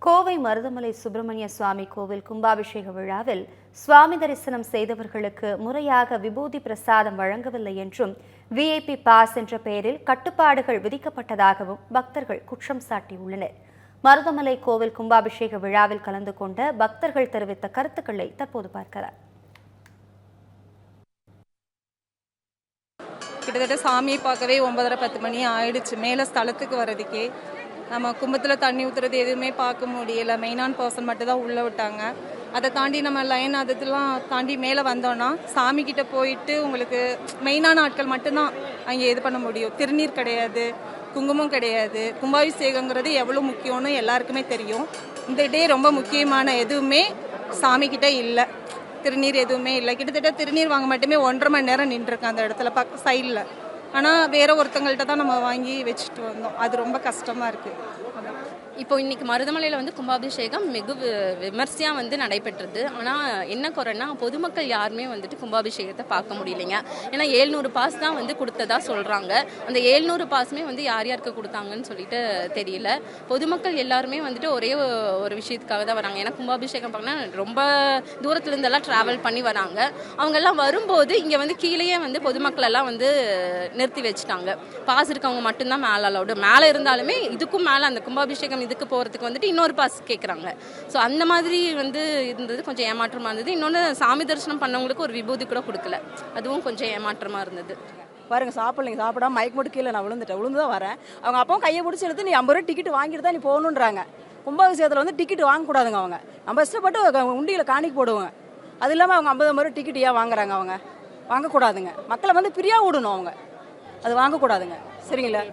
கோவை மருதமலை சுப்பிரமணிய சுவாமி கோவில் கும்பாபிஷேக விழாவில் சுவாமி தரிசனம் செய்தவர்களுக்கு முறையாக விபூதி பிரசாதம் வழங்கவில்லை என்றும் விஐபி பாஸ் என்ற பெயரில் கட்டுப்பாடுகள் விதிக்கப்பட்டதாகவும் பக்தர்கள் குற்றம் சாட்டியுள்ளனர். மருதமலை கோவில் கும்பாபிஷேக விழாவில் கலந்து கொண்ட பக்தர்கள் தெரிவித்த கருத்துக்களை தற்போது பார்க்கிறார். கிட்டத்தட்ட சாமியை பார்க்கவே 9:30-10 மணி ஆயிடுச்சு. மேலே ஸ்தலத்துக்கு வர்றதுக்கே நம்ம கும்பத்தில் தண்ணி ஊற்றுறது எதுவுமே பார்க்க முடியல. மெயினான பர்சன் மட்டும் தான் உள்ளே விட்டாங்க. அதை தாண்டி நம்ம லைன் அதெல்லாம் தாண்டி மேலே வந்தோன்னா சாமிக்கிட்ட போயிட்டு உங்களுக்கு மெயினான ஆட்கள் மட்டும்தான் அங்கே இது பண்ண முடியும். திருநீர் கிடையாது, குங்குமம் கிடையாது. கும்பாபிஷேகங்கிறது எவ்வளோ முக்கியம்னு எல்லாருக்குமே தெரியும். இந்த டே ரொம்ப முக்கியமான எதுவுமே சாமிக்கிட்ட இல்லை. திருநீர் எதுவுமே இல்லை. கிட்டத்தட்ட திருநீர் வாங்க மட்டுமே 1.5 மணி நேரம் நின்றுருக்கேன் அந்த இடத்துல சைடில். ஆனால் வேற ஒருத்தங்கள்ட்ட தான் நம்ம வாங்கி வச்சுட்டு வந்தோம். அது ரொம்ப கஷ்டமாக இருக்குது. இப்போ இன்னைக்கு மருதமலையில் கும்பாபிஷேகம் விமர்சையாக நடைபெற்றது. ஆனால் என்ன குறைன்னா பொதுமக்கள் யாருமே கும்பாபிஷேகத்தை பார்க்க முடியலைங்க. ஏன்னா 700 பாஸ் தான் கொடுத்ததா சொல்கிறாங்க. அந்த 700 பாஸுமே யார் யாருக்கு கொடுத்தாங்கன்னு சொல்லிட்டு தெரியல. பொதுமக்கள் எல்லாருமே ஒரே ஒரு விஷயத்துக்காக தான் வராங்க. ஏன்னா கும்பாபிஷேகம் பார்க்கணும்னா ரொம்ப தூரத்துலேருந்தெல்லாம் ட்ராவல் பண்ணி வராங்க. அவங்கெல்லாம் வரும்போது இங்கே கீழேயே பொதுமக்கள் எல்லாம் நிறுத்தி வச்சுட்டாங்க. பாஸ் இருக்கவங்க மட்டும்தான் மேலே அலௌடு. மேலே இருந்தாலுமே இதுக்கும் மேலே அந்த கும்பாபிஷேகம் இதுக்கு போகிறதுக்கு இன்னொரு பாஸ் கேட்குறாங்க. ஸோ அந்த மாதிரி இருந்தது கொஞ்சம் ஏமாற்றமாக இருந்தது. இன்னொன்று சாமி தரிசனம் பண்ணவங்களுக்கு ஒரு விபூதி கூட கொடுக்கல. அதுவும் கொஞ்சம் ஏமாற்றமாக இருந்தது. பாருங்க, சாப்பிடாம மயக்க மட்டும் கீழே நான் விழுந்து தான் வரேன். அவங்க அப்பாவும் கையை பிடிச்சி எடுத்து நீ 50 ரூபா டிக்கெட் வாங்கிட்டு தான் நீ போகணுன்றாங்க. கும்பாபிஷேகத்தில் டிக்கெட் வாங்கக்கூடாதுங்க. அவங்க நம்ம இஷ்டப்பட்டு உண்டியில் காணிக்கு போடுவாங்க. அது இல்லாமல் அவங்க 50 ரூபா டிக்கெட் ஏன் வாங்குறாங்க? அவங்க வாங்கக்கூடாதுங்க. மக்களை பிரியா விடணும். அவங்க அது வாங்கக்கூடாதுங்க. சரிங்களா?